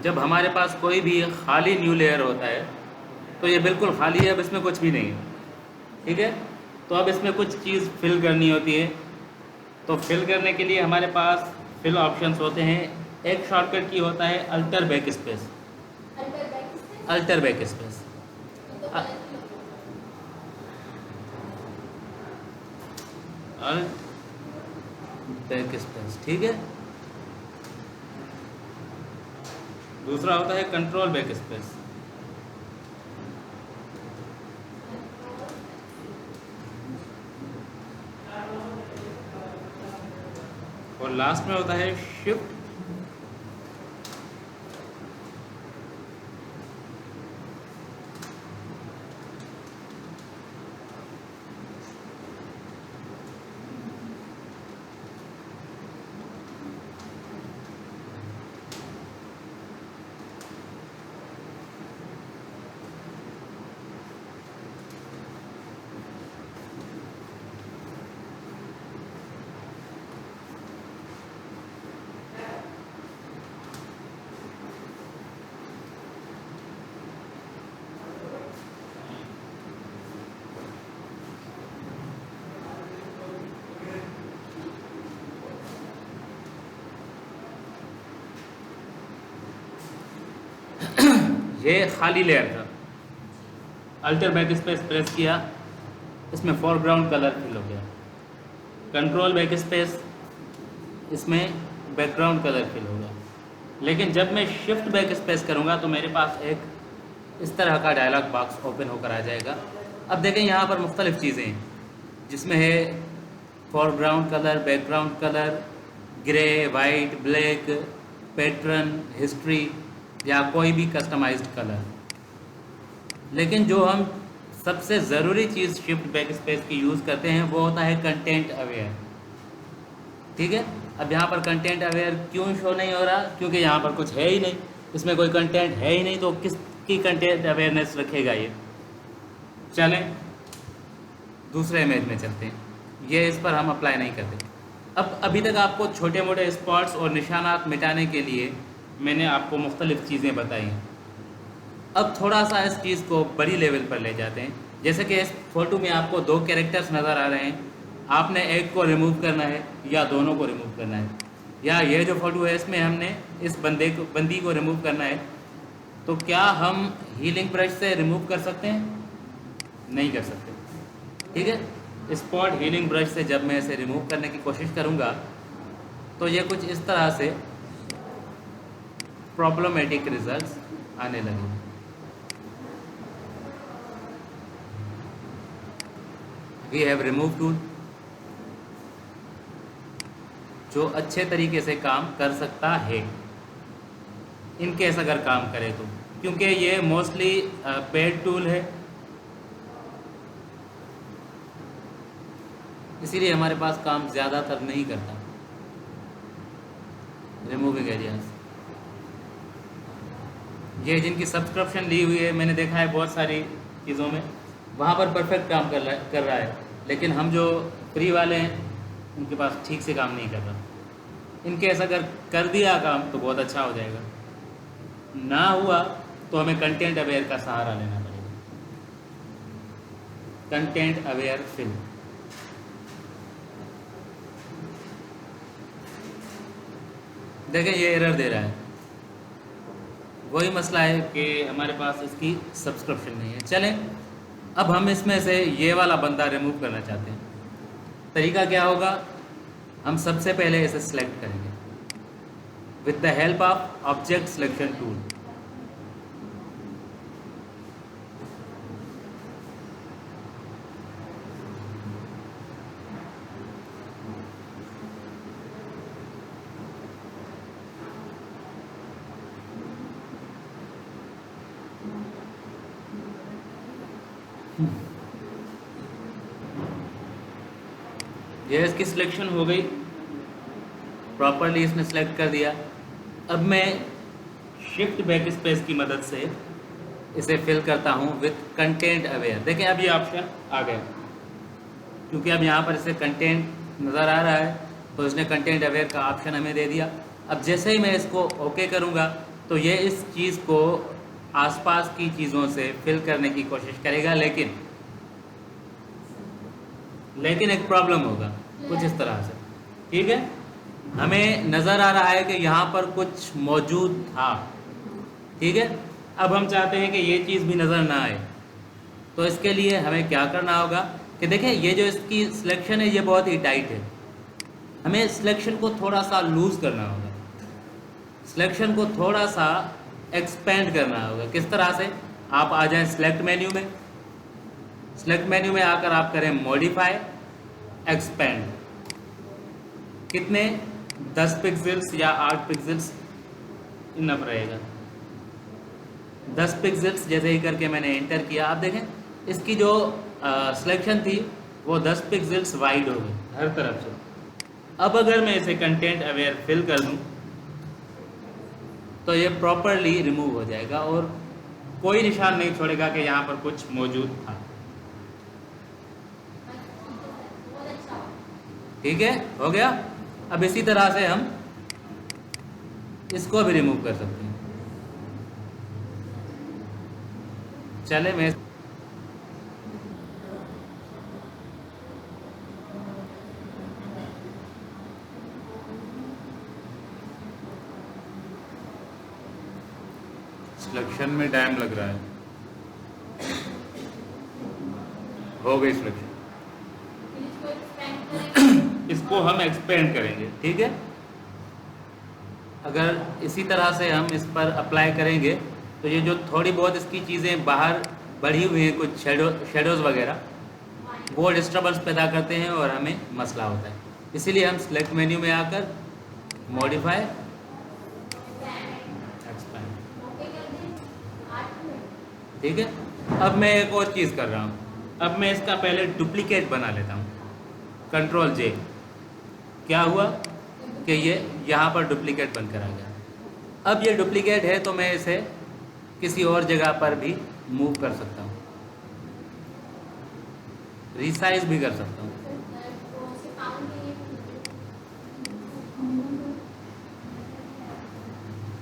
जब हमारे पास कोई भी खाली न्यू लेयर होता है तो ये बिल्कुल खाली है, अब इसमें कुछ भी नहीं है, ठीक है। तो अब इसमें कुछ चीज़ फिल करनी होती है, तो फिल करने के लिए हमारे पास फिल ऑप्शंस होते हैं। एक शॉर्टकट की होता है alter back space. Alter back space, alt back space, ठीक है। दूसरा होता है कंट्रोल बैक स्पेस, और लास्ट में होता है शिफ्ट ये खाली लेयर था, अल्टर बैक स्पेस प्रेस किया, इसमें फोरग्राउंड कलर फिल हो गया। कंट्रोल बैक स्पेस, इसमें बैकग्राउंड कलर फिल होगा। लेकिन जब मैं शिफ्ट बैक स्पेस करूँगा तो मेरे पास एक इस तरह का डायलॉग बॉक्स ओपन होकर आ जाएगा। अब देखें यहाँ पर मुख्तलिफ़ चीज़ें हैं, जिसमें है foreground colour, background colour, grey, white, black, pattern, history या कोई भी कस्टमाइज्ड कलर। लेकिन जो हम सबसे ज़रूरी चीज़ शिफ्ट बैक स्पेस की यूज़ करते हैं वो होता है कंटेंट अवेयर, ठीक है। अब यहाँ पर कंटेंट अवेयर क्यों शो नहीं हो रहा? क्योंकि यहाँ पर कुछ है ही नहीं, इसमें कोई कंटेंट है ही नहीं, तो किसकी कंटेंट अवेयरनेस रखेगा ये। चलें दूसरे इमेज में चलते हैं, ये इस पर हम अप्लाई नहीं करते। अब अभी तक आपको छोटे मोटे स्पॉट्स और निशानात मिटाने के लिए मैंने आपको मुख्तलिफ़ चीज़ें बताई हैं। अब थोड़ा सा इस चीज़ को बड़ी लेवल पर ले जाते हैं। जैसे कि इस फ़ोटो में आपको दो कैरेक्टर्स नज़र आ रहे हैं, आपने एक को रिमूव करना है या दोनों को रिमूव करना है, या ये जो फ़ोटो है इसमें हमने इस बंदी को रिमूव करना है, तो क्या हम हीलिंग ब्रश से रिमूव कर सकते हैं? नहीं कर सकते, ठीक है। स्पॉट हीलिंग ब्रश से जब मैं इसे रिमूव करने की कोशिश करूँगा तो ये कुछ इस तरह से प्रॉब्लमेटिक रिजल्ट्स आने लगे। वी हैव रिमूव टूल जो अच्छे तरीके से काम कर सकता है, इनकेस अगर काम करे तो, क्योंकि ये मोस्टली पेड टूल है, इसीलिए हमारे पास काम ज़्यादातर नहीं करता। रिमूविंग एरियाज, ये जिनकी सब्सक्रिप्शन ली हुई है, मैंने देखा है बहुत सारी चीज़ों में वहाँ पर परफेक्ट काम कर रहा है, लेकिन हम जो फ्री वाले हैं उनके पास ठीक से काम नहीं कर रहा। इनके ऐसा अगर कर दिया काम तो बहुत अच्छा हो जाएगा, ना हुआ तो हमें कंटेंट अवेयर का सहारा लेना पड़ेगा। कंटेंट अवेयर फिल, देखें ये एरर दे रहा है, वही मसला है कि हमारे पास इसकी सब्सक्रिप्शन नहीं है। चलें अब हम इसमें से ये वाला बंदा रिमूव करना चाहते हैं। तरीका क्या होगा? हम सबसे पहले इसे सिलेक्ट करेंगे with the help of object selection tool. ये इसकी सिलेक्शन हो गई, प्रॉपरली इसने सेलेक्ट कर दिया। अब मैं शिफ्ट बैक स्पेस की मदद से इसे फिल करता हूँ विथ कंटेंट अवेयर। देखें अब ये ऑप्शन आ गया, क्योंकि अब यहाँ पर इसे कंटेंट नज़र आ रहा है तो इसने कंटेंट अवेयर का ऑप्शन हमें दे दिया। अब जैसे ही मैं इसको ओके करूँगा तो ये इस चीज़ को आसपास की चीज़ों से फिल करने की कोशिश करेगा, लेकिन एक प्रॉब्लम होगा कुछ इस तरह से। ठीक है, हमें नज़र आ रहा है कि यहाँ पर कुछ मौजूद था। ठीक है, अब हम चाहते हैं कि ये चीज़ भी नज़र ना आए, तो इसके लिए हमें क्या करना होगा कि देखें, ये जो इसकी सिलेक्शन है ये बहुत ही टाइट है। हमें सिलेक्शन को थोड़ा सा लूज़ करना होगा, सिलेक्शन को थोड़ा सा एक्सपेंड करना होगा। किस तरह से? आप आ जाएं सिलेक्ट मेन्यू में, सिलेक्ट मेन्यू में आकर आप करें मॉडिफाई एक्सपेंड। कितने? 10 पिक्सल्स या 8 पिक्सल्स इनफ रहेगा। 10 पिक्सल्स जैसे ही करके मैंने एंटर किया, आप देखें इसकी जो सिलेक्शन थी वो 10 पिक्सल्स वाइड हो गई हर तरफ से। अब अगर मैं इसे कंटेंट अवेयर फिल कर दूं तो ये प्रॉपरली रिमूव हो जाएगा और कोई निशान नहीं छोड़ेगा कि यहाँ पर कुछ मौजूद था। ठीक है, हो गया। अब इसी तरह से हम इसको भी रिमूव कर सकते हैं। चले मैं सिलेक्शन में टाइम लग रहा है, हो गई सिलेक्शन। इसको हम एक्सपेंड करेंगे। ठीक है, अगर इसी तरह से हम इस पर अप्लाई करेंगे तो ये जो थोड़ी बहुत इसकी चीज़ें बाहर बढ़ी हुई हैं, कुछ शेडोज़ वगैरह, वो डिस्टर्बेंस पैदा करते हैं और हमें मसला होता है। इसीलिए हम सिलेक्ट मेन्यू में आकर मॉडिफाई एक्सपेंड। ठीक है, अब मैं एक और चीज़ कर रहा हूँ। अब मैं इसका पहले डुप्लीकेट बना लेता हूँ, कंट्रोल जे। क्या हुआ कि ये यहाँ पर डुप्लीकेट बनकर आ गया। अब ये डुप्लीकेट है तो मैं इसे किसी और जगह पर भी मूव कर सकता हूँ, रिसाइज भी कर सकता हूँ।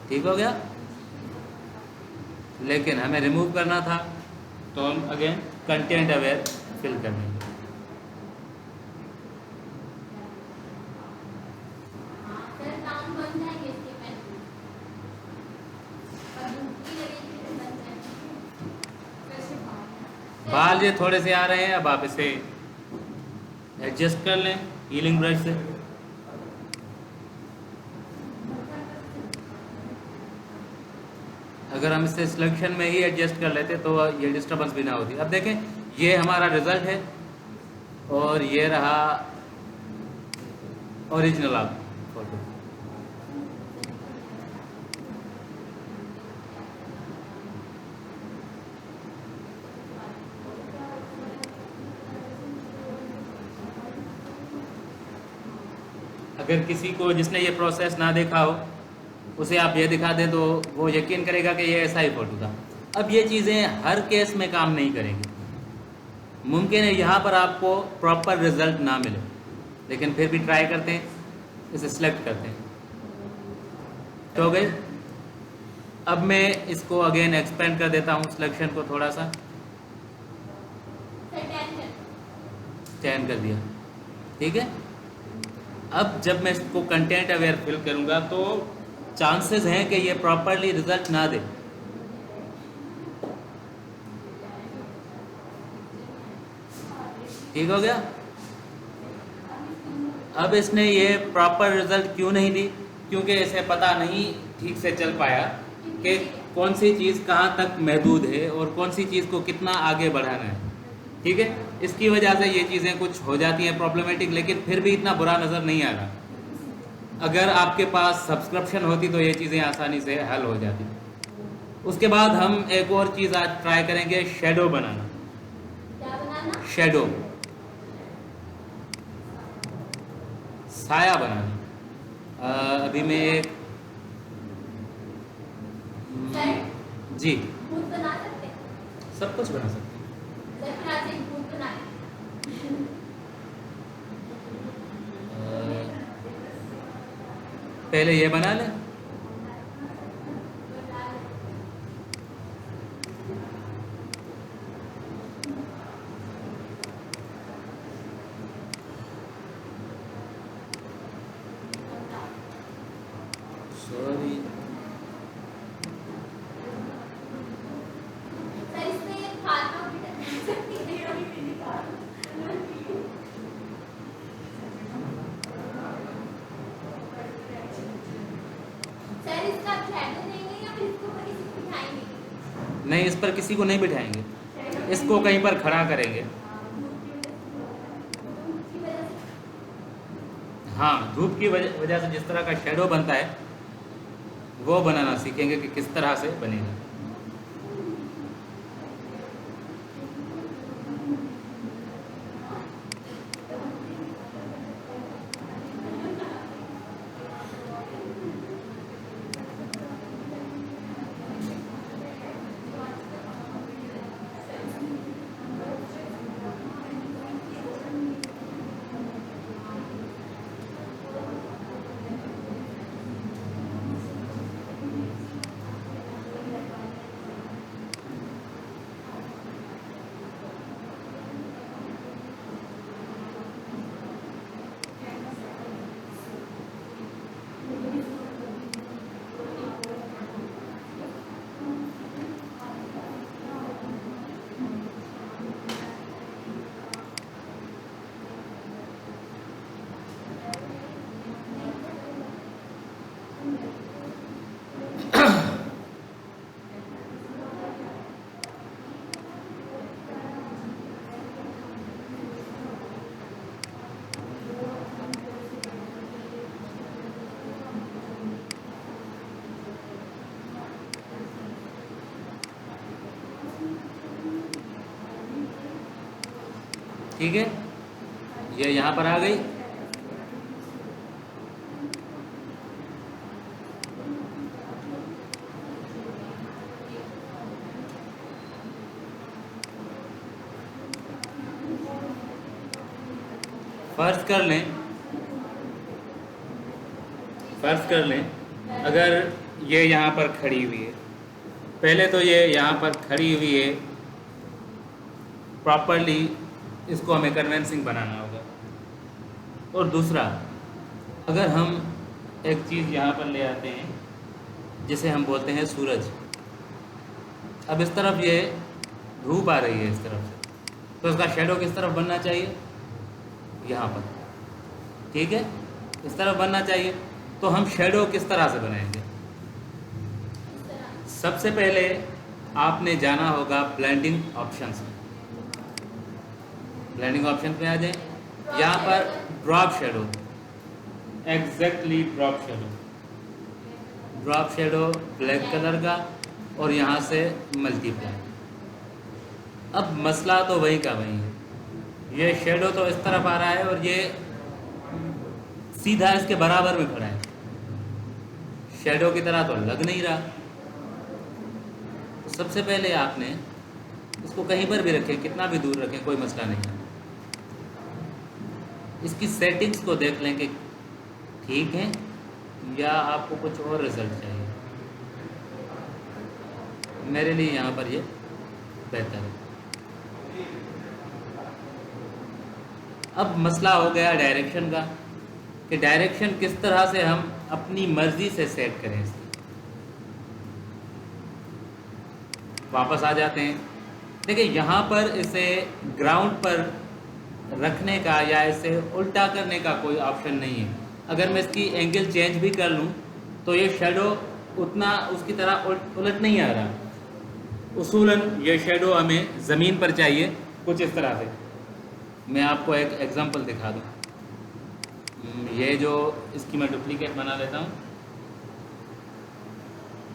ठीक हो गया, लेकिन हमें रिमूव करना था तो हम अगेन कंटेंट अवेयर फिल कर देंगे। बाल ये थोड़े से आ रहे हैं, अब आप इसे एडजस्ट कर लें हीलिंग ब्रश से। अगर हम इसे सिलेक्शन में ही एडजस्ट कर लेते तो ये डिस्टर्बेंस भी ना होती। अब देखें, ये हमारा रिजल्ट है और ये रहा ओरिजिनल आप फोटो। अगर किसी को जिसने ये प्रोसेस ना देखा हो उसे आप ये दिखा दें तो वो यकीन करेगा कि ये ऐसा ही फ़ोटो था। अब ये चीज़ें हर केस में काम नहीं करेंगी। मुमकिन है यहाँ पर आपको प्रॉपर रिजल्ट ना मिले, लेकिन फिर भी ट्राई करते हैं, इसे सिलेक्ट करते हैं तो हो गई। अब मैं इसको अगेन एक्सपेंड कर देता हूँ, सिलेक्शन को थोड़ा सा 10 कर दिया। ठीक है, अब जब मैं इसको कंटेंट अवेयर फिल करूँगा तो चांसेस हैं कि ये प्रॉपरली रिजल्ट ना दे। ठीक हो गया। अब इसने ये प्रॉपर रिजल्ट क्यों नहीं दी? क्योंकि इसे पता नहीं ठीक से चल पाया कि कौन सी चीज़ कहाँ तक महदूद है और कौन सी चीज़ को कितना आगे बढ़ाना है। ठीक है, इसकी वजह से ये चीज़ें कुछ हो जाती हैं प्रॉब्लमेटिक, लेकिन फिर भी इतना बुरा नज़र नहीं आ रहा। अगर आपके पास सब्सक्रिप्शन होती तो ये चीज़ें आसानी से हल हो जाती। उसके बाद हम एक और चीज़ आज ट्राई करेंगे, शेडो बनाना। क्या बनाना? शेडो, साया बनाना। अभी मैं एक जी भूत बना सकते हैं? सब कुछ बना सकते हैं। जरा से भूत बना लें। पहले ये बना लें, सॉरी, सर इसमें फालतू की टकराई सकती है। सर इसका शैडो देंगे या फिर इसको ऊपर किसी को बिठाएंगे? नहीं, इस पर किसी को नहीं बिठाएंगे, इसको कहीं पर खड़ा करेंगे। हाँ, धूप की वजह से जिस तरह का शेडो बनता है वो बनाना सीखेंगे कि किस तरह से बनेगा। ठीक है, ये यहाँ पर आ गई। फर्ज कर लें अगर ये यहाँ पर खड़ी हुई है, पहले तो ये यहाँ पर खड़ी हुई है, प्रॉपरली इसको हमें कन्विंसिंग बनाना होगा। और दूसरा, अगर हम एक चीज़ यहाँ पर ले आते हैं जिसे हम बोलते हैं सूरज, अब इस तरफ ये धूप आ रही है इस तरफ से, तो इसका शेडो किस तरफ बनना चाहिए? यहाँ पर, ठीक है, इस तरफ बनना चाहिए। तो हम शेडो किस तरह से बनाएंगे? सबसे पहले आपने जाना होगा ब्लेंडिंग ऑप्शंस में। ब्लेंडिंग ऑप्शन पे आ जाए, यहाँ पर drop shadow, exactly drop shadow black colour का, और यहाँ से मल्टीप्लाई। अब मसला तो वही का वही है, ये शेडो तो इस तरफ आ रहा है और ये सीधा इसके बराबर में खड़ा है, शेडो की तरह तो लग नहीं रहा। तो सबसे पहले आपने इसको कहीं पर भी रखें, कितना भी दूर रखें, कोई मसला नहीं है। इसकी सेटिंग्स को देख लें कि ठीक है या आपको कुछ और रिजल्ट चाहिए। मेरे लिए यहाँ पर ये बेहतर है। अब मसला हो गया डायरेक्शन का, कि डायरेक्शन किस तरह से हम अपनी मर्जी से सेट करें इसकी। वापस आ जाते हैं। देखिए, यहाँ पर इसे ग्राउंड पर रखने का या इसे उल्टा करने का कोई ऑप्शन नहीं है। अगर मैं इसकी एंगल चेंज भी कर लूँ तो ये शेडो उतना उसकी तरह उलट नहीं आ रहा। उसूलन ये शेडो हमें ज़मीन पर चाहिए कुछ इस तरह से। मैं आपको एक एग्जांपल दिखा दूँ। ये जो इसकी मैं डुप्लीकेट बना लेता हूँ,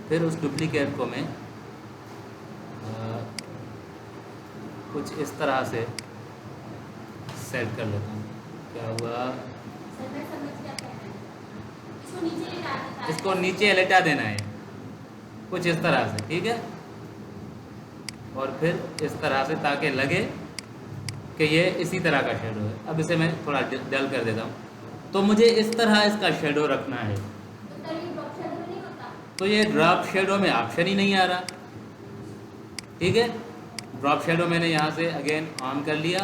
फिर उस डुप्लीकेट को मैं कुछ इस तरह से सेट कर लेता हूँ। क्या हुआ? इसको नीचे लेटा देना है कुछ इस तरह से, ठीक है। और फिर इस तरह से, ताकि लगे कि ये इसी तरह का शेडो है। अब इसे मैं थोड़ा डल कर देता हूँ। तो मुझे इस तरह इसका शेडो रखना है। तो ये ड्रॉप शेडो में ऑप्शन ही नहीं आ रहा, ठीक है। ड्रॉप शेडो मैंने यहाँ से अगेन ऑन कर लिया,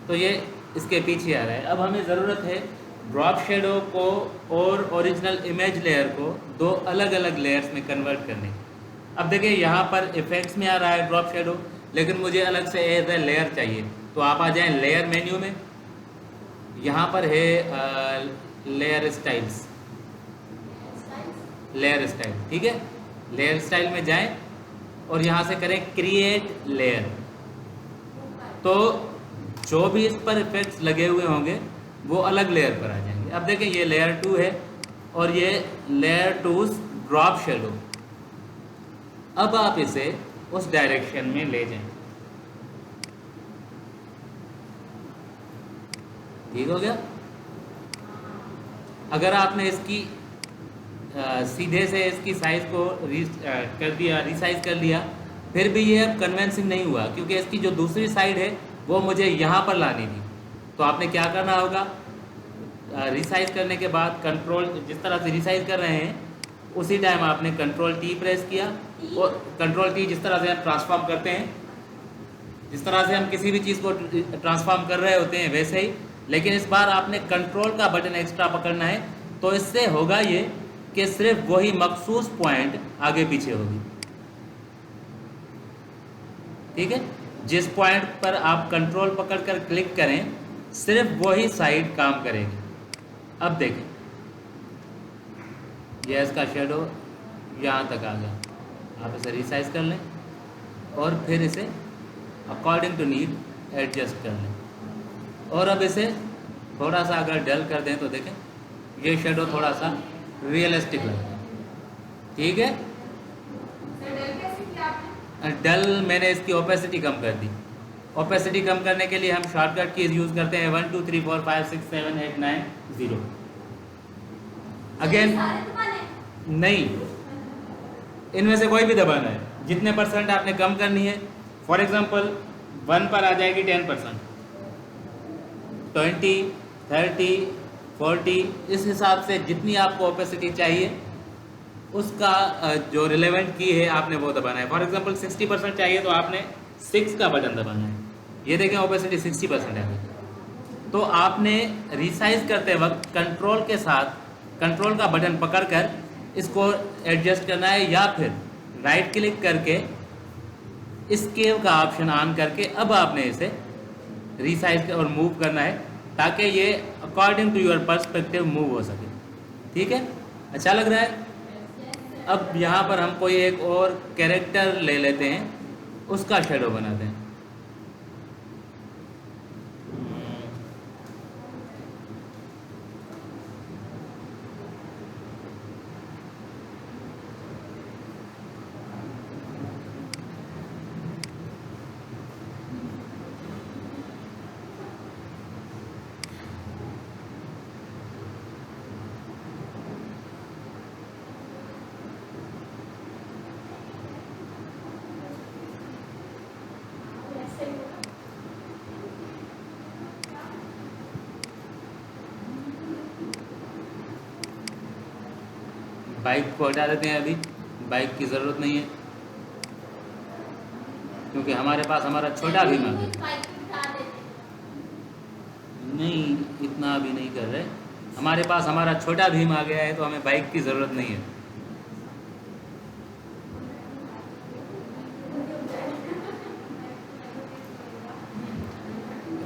तो ये इसके पीछे आ रहा है। अब हमें ज़रूरत है ड्रॉप शेडो को और ओरिजिनल इमेज लेयर को दो अलग अलग लेयर्स में कन्वर्ट करने। अब देखिए यहाँ पर इफेक्ट्स में आ रहा है ड्रॉप शेडो, लेकिन मुझे अलग से एज ए लेयर चाहिए, तो आप आ जाएं लेयर मेन्यू में। यहाँ पर है लेयर स्टाइल्स, लेयर स्टाइल, ठीक है। लेयर स्टाइल में जाएं और यहाँ से करें क्रिएट लेयर। तो जो भी इस पर इफेक्ट्स लगे हुए होंगे वो अलग लेयर पर आ जाएंगे। अब देखें ये लेयर 2 है और ये लेयर 2 ड्रॉप शेडो। अब आप इसे उस डायरेक्शन में ले जाएं। ठीक हो गया। अगर आपने इसकी सीधे से इसकी साइज़ को कर दिया, रिसाइज कर लिया, फिर भी ये अब कन्विंसिंग नहीं हुआ, क्योंकि इसकी जो दूसरी साइड है वो मुझे यहाँ पर लानी थी। तो आपने क्या करना होगा, रिसाइज करने के बाद कंट्रोल, जिस तरह से रिसाइज कर रहे हैं उसी टाइम आपने कंट्रोल टी प्रेस किया, और कंट्रोल टी जिस तरह से हम ट्रांसफॉर्म करते हैं, जिस तरह से हम किसी भी चीज़ को ट्रांसफॉर्म कर रहे होते हैं वैसे ही, लेकिन इस बार आपने कंट्रोल का बटन एक्स्ट्रा पकड़ना है। तो इससे होगा ये कि सिर्फ वही मखसूस पॉइंट आगे पीछे होगी। ठीक है, जिस पॉइंट पर आप कंट्रोल पकड़कर क्लिक करें सिर्फ वही साइड काम करेगी। अब देखें ये इसका शेडो यहाँ तक आ गया। आप इसे रिसाइज कर लें और फिर इसे अकॉर्डिंग टू नीड एडजस्ट कर लें। और अब इसे थोड़ा सा अगर डल कर दें तो देखें ये शेडो थोड़ा सा रियलिस्टिक लगता है। ठीक है, डल मैंने इसकी ओपेसिटी कम कर दी। ओपेसिटी कम करने के लिए हम शॉर्टकट कीज यूज़ करते हैं 1 2 3 4 5 6 7 8 9 0। अगेन नहीं, इनमें से कोई भी दबाना है, जितने परसेंट आपने कम करनी है। फॉर एग्जांपल 1 पर आ जाएगी 10%, 20 30 40, इस हिसाब से जितनी आपको ओपेसिटी चाहिए उसका जो रिलेवेंट की है आपने वो दबाना है। फॉर एग्जांपल 60% चाहिए तो आपने 6 का बटन दबाना है। ये देखें ओपेसिटी 60% है। तो आपने रिसाइज करते वक्त कंट्रोल के साथ कंट्रोल का बटन पकड़कर इसको एडजस्ट करना है, या फिर राइट क्लिक करके स्केल का ऑप्शन ऑन करके अब आपने इसे रिसाइज और मूव करना है, ताकि ये according to your perspective move हो सके। ठीक है, अच्छा लग रहा है। अब यहाँ पर हम कोई एक और कैरेक्टर ले लेते हैं, उसका शेडो बनाते हैं। बाइक को हटा देते हैं, अभी बाइक की ज़रूरत नहीं है, क्योंकि हमारे पास हमारा छोटा भीम आ गया। नहीं, इतना अभी नहीं कर रहे, हमारे पास हमारा छोटा भीम आ गया है तो हमें बाइक की ज़रूरत नहीं है।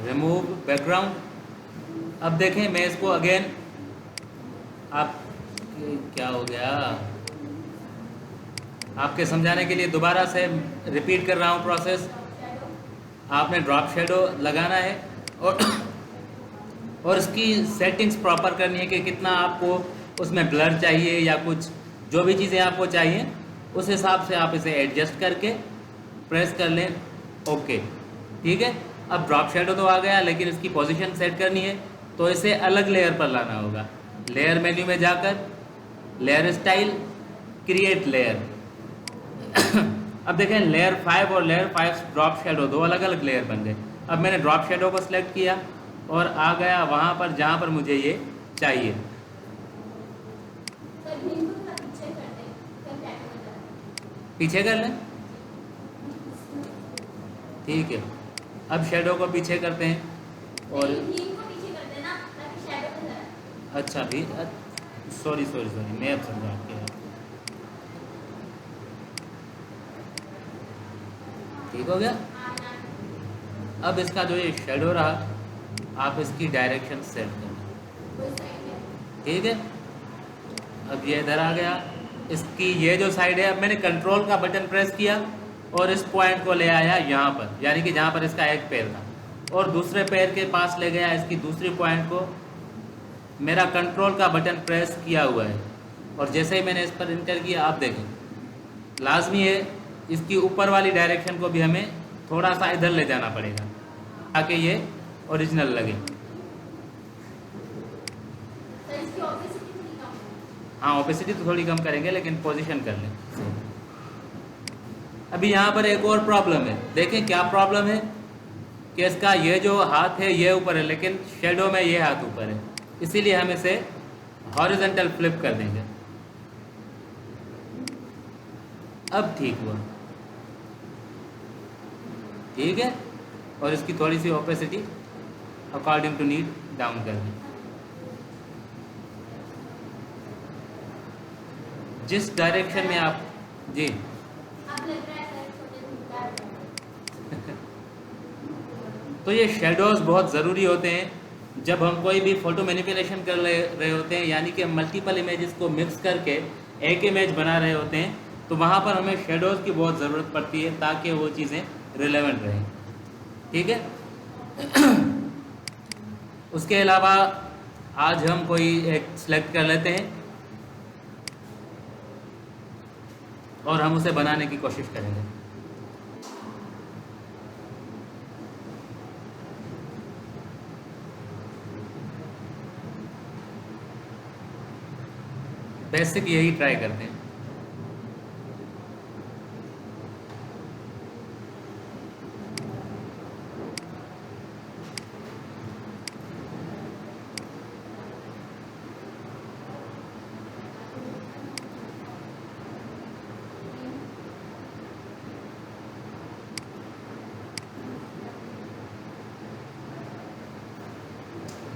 Remove background. अब देखें मैं इसको अगेन, आप क्या हो गया, आपके समझाने के लिए दोबारा से रिपीट कर रहा हूँ प्रोसेस। आपने ड्रॉप शेडो लगाना है और इसकी सेटिंग्स प्रॉपर करनी है कि कितना आपको उसमें ब्लर चाहिए या कुछ जो भी चीज़ें आपको चाहिए उस हिसाब से आप इसे एडजस्ट करके प्रेस कर लें। ओके, ठीक है। अब ड्रॉप शेडो तो आ गया, लेकिन इसकी पोजीशन सेट करनी है तो इसे अलग लेयर पर लाना होगा। लेयर मेन्यू में जाकर लेयर स्टाइल, क्रिएट लेयर। अब देखें लेयर 5 और लेयर 5 ड्रॉप शेडो दो अलग अलग लेयर बन गए। अब मैंने ड्रॉप शेडो को सिलेक्ट किया और आ गया वहाँ पर जहाँ पर मुझे ये चाहिए। पीछे कर लें, ठीक है। अब शेडो को पीछे करते हैं और अच्छा भी, सॉरी सॉरी सॉरी, मैं अब समझा आपके बात। ठीक हो गया। अब इसका जो ये शेडो रहा, आप इसकी डायरेक्शन सेट करना। ठीक है, अब ये इधर आ गया, इसकी ये जो साइड है, अब मैंने कंट्रोल का बटन प्रेस किया और इस पॉइंट को ले आया यहाँ पर, यानी कि जहाँ पर इसका एक पैर था, और दूसरे पैर के पास ले गया इसकी दूसरी पॉइंट को। मेरा कंट्रोल का बटन प्रेस किया हुआ है, और जैसे ही मैंने इस पर इंटर किया, आप देखें लाजमी है इसकी ऊपर वाली डायरेक्शन को भी हमें थोड़ा सा इधर ले जाना पड़ेगा ताकि ये ओरिजिनल लगे। हाँ, ओपेसिटी तो थोड़ी कम करेंगे, लेकिन पोजीशन कर लें। अभी यहाँ पर एक और प्रॉब्लम है, देखें क्या प्रॉब्लम है कि इसका ये जो हाथ है ये ऊपर है, लेकिन शेडो में ये हाथ ऊपर है, इसीलिए हम इसे हॉरिजॉन्टल फ्लिप कर देंगे। अब ठीक हुआ, ठीक है। और इसकी थोड़ी सी opacity according to need down कर दें। जिस डायरेक्शन में आप जी तो ये शेडोज बहुत ज़रूरी होते हैं जब हम कोई भी फ़ोटो मैनिपुलेशन कर रहे होते हैं, यानी कि मल्टीपल इमेजेस को मिक्स करके एक इमेज बना रहे होते हैं, तो वहाँ पर हमें शेडोज़ की बहुत ज़रूरत पड़ती है ताकि वो चीज़ें रिलेवेंट रहें। ठीक है। उसके अलावा आज हम कोई एक सिलेक्ट कर लेते हैं और हम उसे बनाने की कोशिश करेंगे। बेसिक यही ट्राई करते हैं।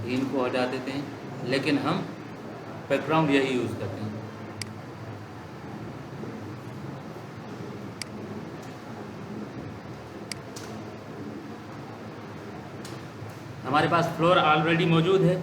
इनको हटा देते हैं, लेकिन हम बैकग्राउंड यही यूज़ करते हैं। हमारे पास फ्लोर ऑलरेडी मौजूद है।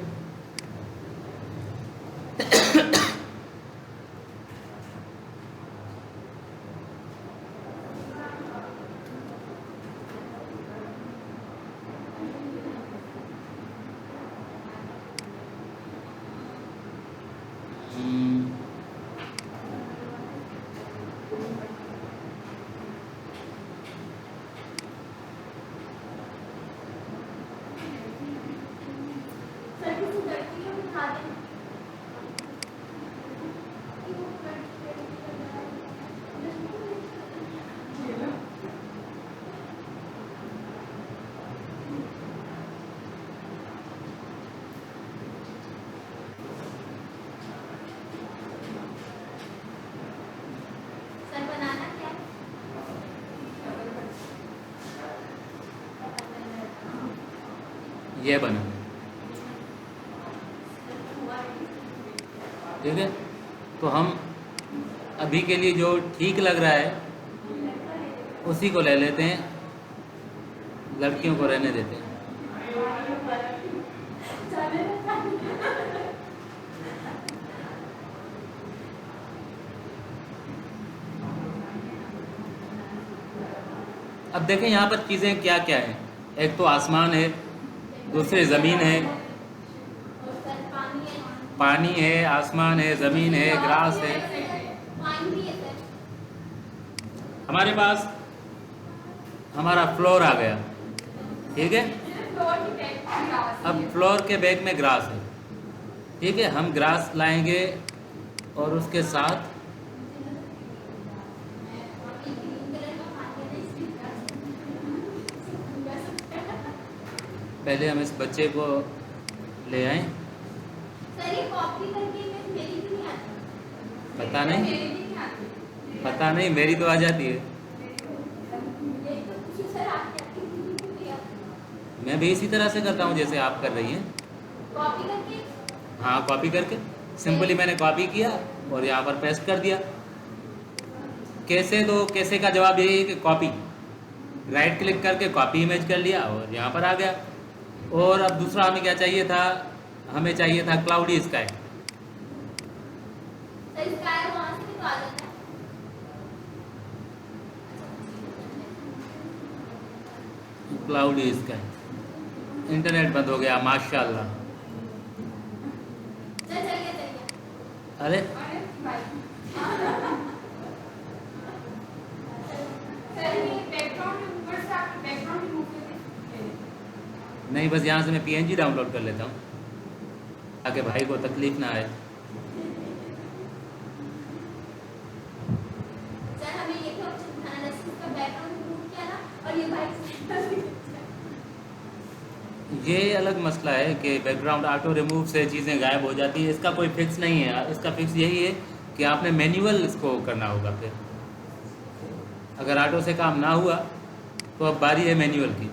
ये बना, ठीक है। तो हम अभी के लिए जो ठीक लग रहा है उसी को ले लेते हैं, लड़कियों को रहने देते हैं। अब देखें यहाँ पर चीज़ें क्या क्या हैं। एक तो आसमान है, दूसरे ज़मीन है, पानी है, आसमान है, ज़मीन है, ग्रास है। हमारे पास हमारा फ्लोर आ गया, ठीक है। अब फ्लोर के बैक में ग्रास है, ठीक है। हम ग्रास लाएंगे और उसके साथ पहले हम इस बच्चे को ले आए। पता नहीं मेरी तो आ जाती है। मैं भी इसी तरह से करता हूँ जैसे आप कर रही हैं। हाँ, कॉपी करके सिंपली मैंने कॉपी किया और यहाँ पर पेस्ट कर दिया। कैसे, तो कैसे का जवाब यही है कि कॉपी, राइट क्लिक करके कॉपी इमेज कर लिया और यहाँ पर आ गया। और अब दूसरा हमें क्या चाहिए था, हमें चाहिए था क्लाउडी स्काई। तो इसका है वहाँ से भी तो आ जाता है। क्लाउडी स्काई, इंटरनेट बंद हो गया माशाल्लाह। चलिए। अरे अरे भाई सर ये बैकग्राउंड के ऊपर से आप बैकग्राउंड रिमूव करके नहीं, बस यहाँ से मैं पीएनजी डाउनलोड कर लेता हूँ ताकि भाई को तकलीफ ना आए। सर हमें ये तो ऑप्शन था ना, जैसे इसका बैकग्राउंड रिमूव किया ना और ये भाई ये अलग मसला है कि बैकग्राउंड ऑटो रिमूव से चीज़ें गायब हो जाती हैं। इसका कोई फिक्स नहीं है। इसका फिक्स यही है कि आपने मैन्युअल इसको करना होगा। फिर अगर ऑटो से काम ना हुआ तो अब बारी है मैन्युअल की।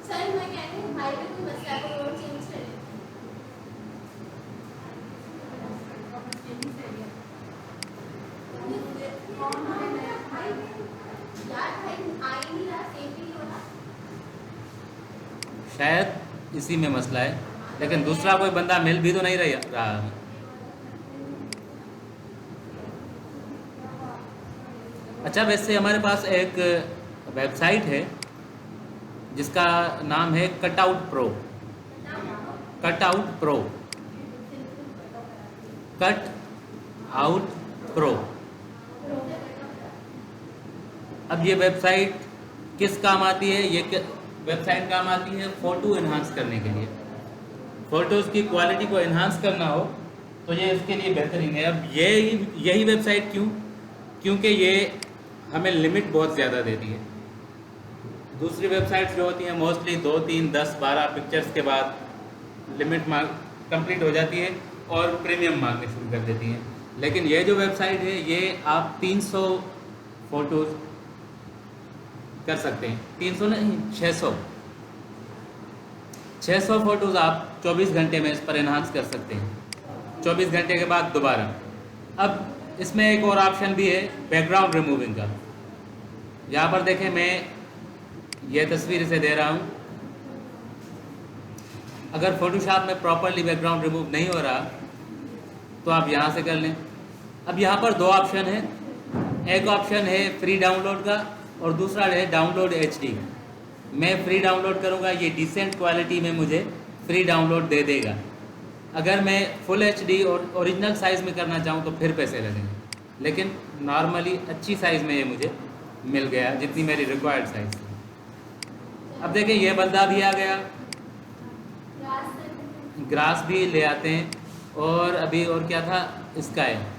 सर मैं कह रही हूँ भाई पे कोई मसला है, कोई और चेंज कर ले। यार भाई आ ही नहीं रहा, सेव भी नहीं हो रहा। शायद इसी में मसला है, लेकिन दूसरा कोई बंदा मिल भी तो नहीं रहा हमें। अच्छा, वैसे हमारे पास एक वेबसाइट है जिसका नाम है cutout pro. Cutout pro, cut out pro. अब ये वेबसाइट किस काम आती है? ये वेबसाइट काम आती है फ़ोटो इन्हांस करने के लिए। फ़ोटोज़ की क्वालिटी को इन्हांस करना हो तो ये इसके लिए बेहतरीन है। अब यही वेबसाइट क्यों? क्योंकि ये हमें लिमिट बहुत ज़्यादा देती है। दूसरी वेबसाइट्स जो होती हैं मोस्टली 2, 3, 10, 12 पिक्चर्स के बाद लिमिट कंप्लीट हो जाती है और प्रीमियम मांगने शुरू कर देती हैं। लेकिन ये जो वेबसाइट है ये आप 300 फ़ोटोज़ कर सकते हैं। 300 नहीं, 600 फ़ोटोज़ आप 24 घंटे में इस पर इन्हांस कर सकते हैं। 24 घंटे के बाद दोबारा। अब इसमें एक और ऑप्शन भी है बैकग्राउंड रिमूविंग का। यहाँ पर देखें, मैं ये तस्वीर इसे दे रहा हूँ। अगर फोटोशॉप में प्रॉपरली बैकग्राउंड रिमूव नहीं हो रहा तो आप यहाँ से कर लें। अब यहाँ पर 2 ऑप्शन है। एक ऑप्शन है फ्री डाउनलोड का और दूसरा है डाउनलोड HD। मैं फ्री डाउनलोड करूँगा, ये डिसेंट क्वालिटी में मुझे फ्री डाउनलोड दे देगा। अगर मैं फुल HD और ओरिजिनल साइज़ में करना चाहूँ तो फिर पैसे लगेंगे, लेकिन नॉर्मली अच्छी साइज़ में ये मुझे मिल गया, जितनी मेरी रिक्वायर्ड साइज़। अब देखिए ये बंदा भी आ गया, ग्रास भी ले आते हैं। और अभी और क्या था, इसका है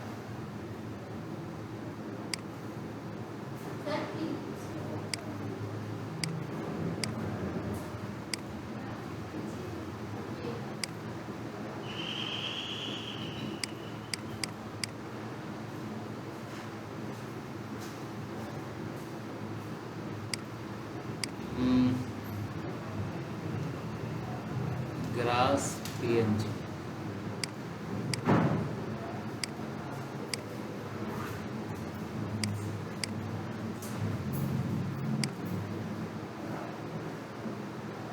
ग्रास PNG।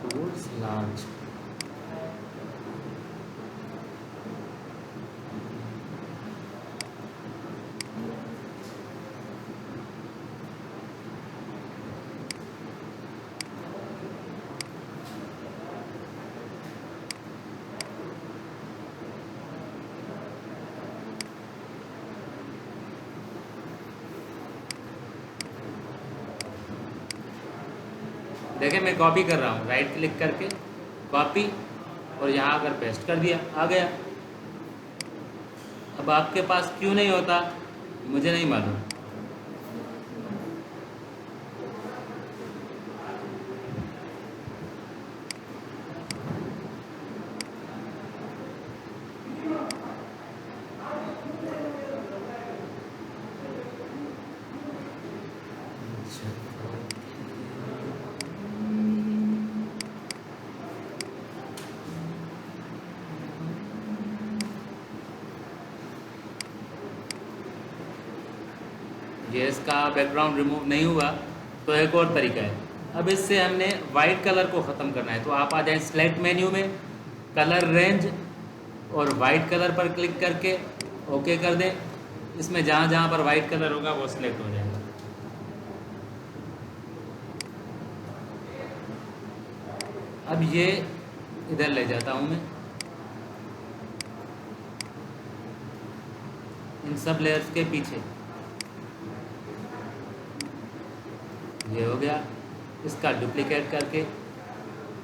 टूल्स लार्ज, देखिए मैं कॉपी कर रहा हूँ, राइट क्लिक करके कॉपी और यहाँ अगर पेस्ट कर दिया आ गया। अब आपके पास क्यों नहीं होता मुझे नहीं मालूम। ये इसका बैकग्राउंड रिमूव नहीं हुआ तो एक और तरीका है। अब इससे हमने वाइट कलर को ख़त्म करना है, तो आप आ जाएं सेलेक्ट मेन्यू में, कलर रेंज और वाइट कलर पर क्लिक करके ओके कर दें। इसमें जहाँ जहाँ पर वाइट कलर होगा वो सिलेक्ट हो जाएगा। अब ये इधर ले जाता हूँ मैं, इन सब लेयर्स के पीछे। ये हो गया। इसका डुप्लीकेट करके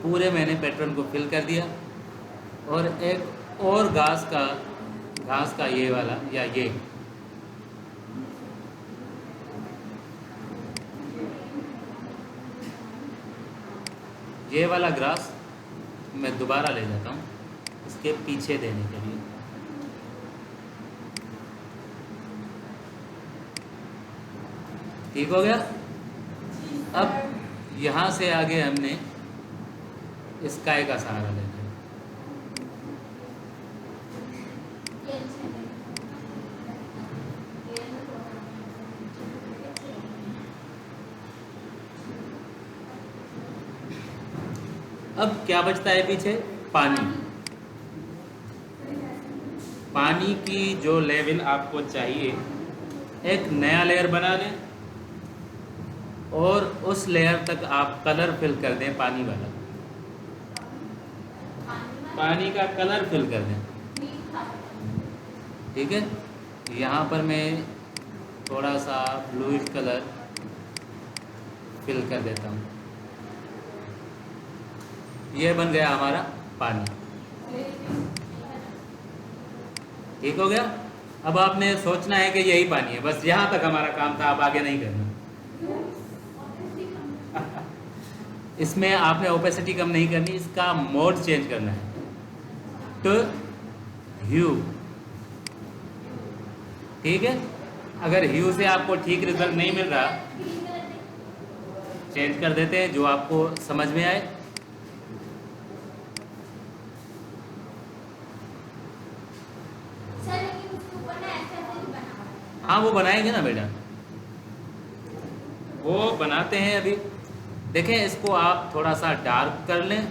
पूरे मैंने पैटर्न को फिल कर दिया। और एक और घास का ये वाला या ये वाला ग्रास मैं दोबारा ले जाता हूँ इसके पीछे देने के लिए। ठीक हो गया। अब यहाँ से आगे हमने स्काई का सहारा लेना है। अब क्या बचता है पीछे? पानी। पानी की जो लेवल आपको चाहिए, एक नया लेयर बना लें और उस लेयर तक आप कलर फिल कर दें, पानी वाला। पानी का कलर फिल कर दें। ठीक है। यहाँ पर मैं थोड़ा सा ब्लूइश कलर फिल कर देता हूँ। ये बन गया हमारा पानी। ठीक हो गया। अब आपने सोचना है कि यही पानी है, बस यहाँ तक हमारा काम था, अब आगे नहीं करना। इसमें आपने ओपेसिटी कम नहीं करनी, इसका मोड चेंज करना है टू ह्यू। ठीक है। अगर ह्यू से आपको ठीक रिजल्ट नहीं मिल रहा, चेंज कर देते हैं जो आपको समझ में आए। हाँ, वो बनाएंगे ना बेटा, वो बनाते हैं अभी। देखें, इसको आप थोड़ा सा डार्क कर लें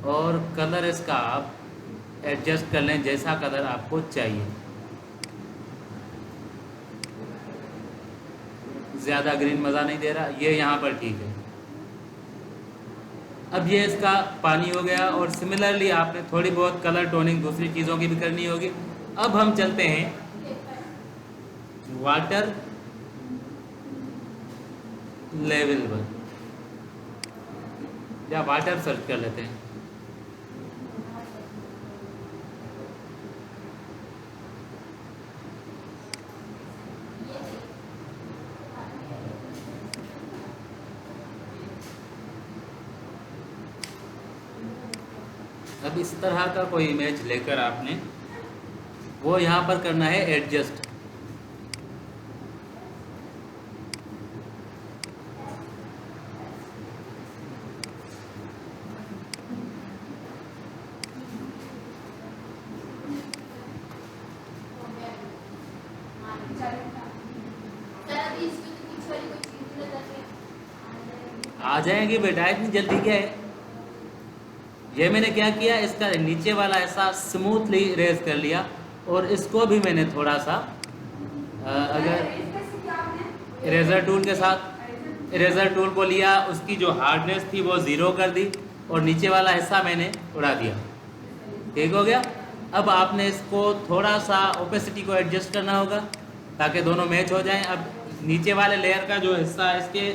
और कलर इसका आप एडजस्ट कर लें जैसा कलर आपको चाहिए। ज़्यादा ग्रीन मज़ा नहीं दे रहा, ये यहाँ पर ठीक है। अब ये इसका पानी हो गया। और सिमिलरली आपने थोड़ी बहुत कलर टोनिंग दूसरी चीज़ों की भी करनी होगी। अब हम चलते हैं वाटर लेवल पर, या वाटर सर्च कर लेते हैं। अब इस तरह का कोई इमेज लेकर आपने वो यहाँ पर करना है एडजस्ट। आ जाएंगे बेटा, इतनी जल्दी क्या है। ये मैंने क्या किया, इसका नीचे वाला ऐसा स्मूथली इरेज कर लिया और इसको भी मैंने थोड़ा सा अगर इरेजर टूल के साथ इरेजर टूल को लिया, उसकी जो हार्डनेस थी वो 0 कर दी और नीचे वाला हिस्सा मैंने उड़ा दिया। ठीक हो गया। अब आपने इसको थोड़ा सा ओपेसिटी को एडजस्ट करना होगा ताकि दोनों मैच हो जाएं। अब नीचे वाले लेयर का जो हिस्सा इसके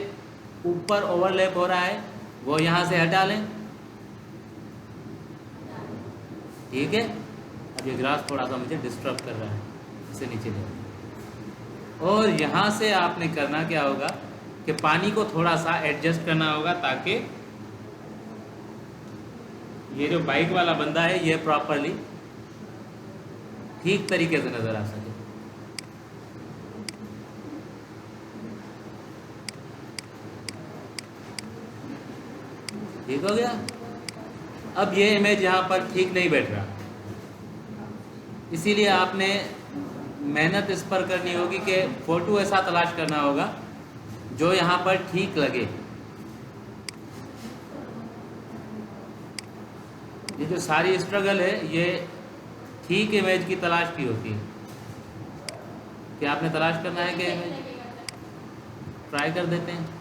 ऊपर ओवरलैप हो रहा है वो यहाँ से हटा लें। ठीक है। अब ये ग्रास थोड़ा सा मुझे डिस्टर्ब कर रहा है, इसे नीचे ले। और यहाँ से आपने करना क्या होगा कि पानी को थोड़ा सा एडजस्ट करना होगा ताकि ये जो बाइक वाला बंदा है ये प्रॉपरली ठीक तरीके से नजर आ सके। ठीक हो गया। अब ये इमेज यहाँ पर ठीक नहीं बैठ रहा, इसीलिए आपने मेहनत इस पर करनी होगी कि फ़ोटो ऐसा तलाश करना होगा जो यहाँ पर ठीक लगे। ये जो सारी स्ट्रगल है ये ठीक इमेज की तलाश की होती है कि आपने तलाश करना है कि इमेज ट्राई कर देते हैं।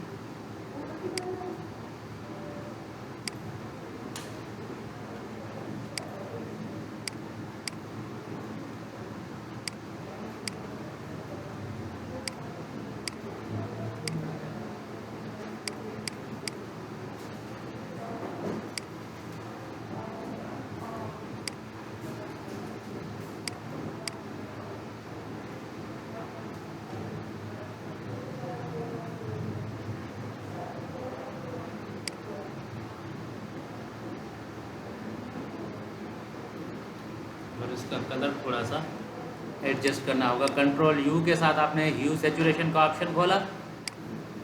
और इसका कलर थोड़ा सा एडजस्ट करना होगा। कंट्रोल यू के साथ आपने ह्यू सैचुरेशन का ऑप्शन खोला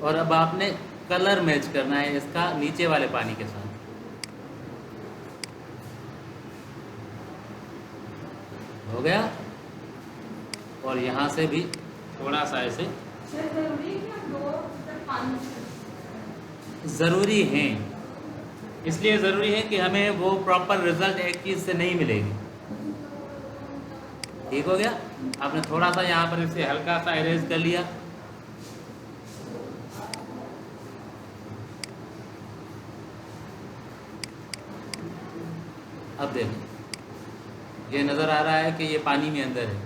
और अब आपने कलर मैच करना है इसका नीचे वाले पानी के साथ। हो गया। और यहाँ से भी थोड़ा सा ऐसे ज़रूरी है, इसलिए ज़रूरी है कि हमें वो प्रॉपर रिजल्ट एक चीज़ से नहीं मिलेगी। ठीक हो गया। आपने थोड़ा सा यहाँ पर इसे हल्का सा इरेज कर लिया। अब देखो ये नज़र आ रहा है कि ये पानी में अंदर है।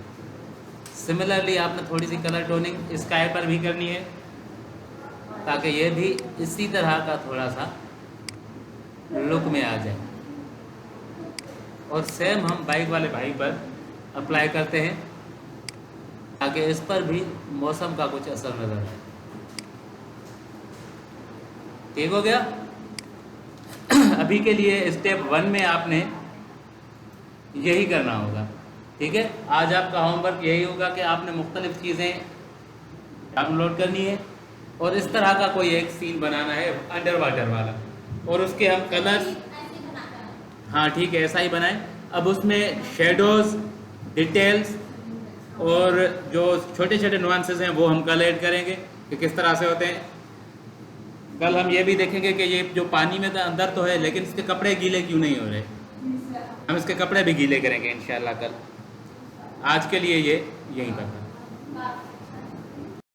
सिमिलरली आपने थोड़ी सी कलर टोनिंग स्काई पर भी करनी है ताकि ये भी इसी तरह का थोड़ा सा लुक में आ जाए। और सेम हम बाइक वाले भाई पर अप्लाई करते हैं ताकि इस पर भी मौसम का कुछ असर नजर आए। ठीक हो गया। अभी के लिए स्टेप 1 में आपने यही करना होगा। ठीक है। आज आपका होमवर्क यही होगा कि आपने मुख्तलिफ चीज़ें डाउनलोड करनी है और इस तरह का कोई एक सीन बनाना है अंडर वाटर वाला, और उसके हम कलर्स, हाँ ठीक है, ऐसा ही बनाएं। अब उसमें शेडोज़, डिटेल्स और जो छोटे छोटे नुआंसेस हैं वो हम कल ऐड करेंगे कि किस तरह से होते हैं। कल हम ये भी देखेंगे कि ये जो पानी में अंदर तो है लेकिन इसके कपड़े गीले क्यों नहीं हो रहे, हम इसके कपड़े भी गीले करेंगे इंशाल्लाह कल। आज के लिए ये यहीं तक।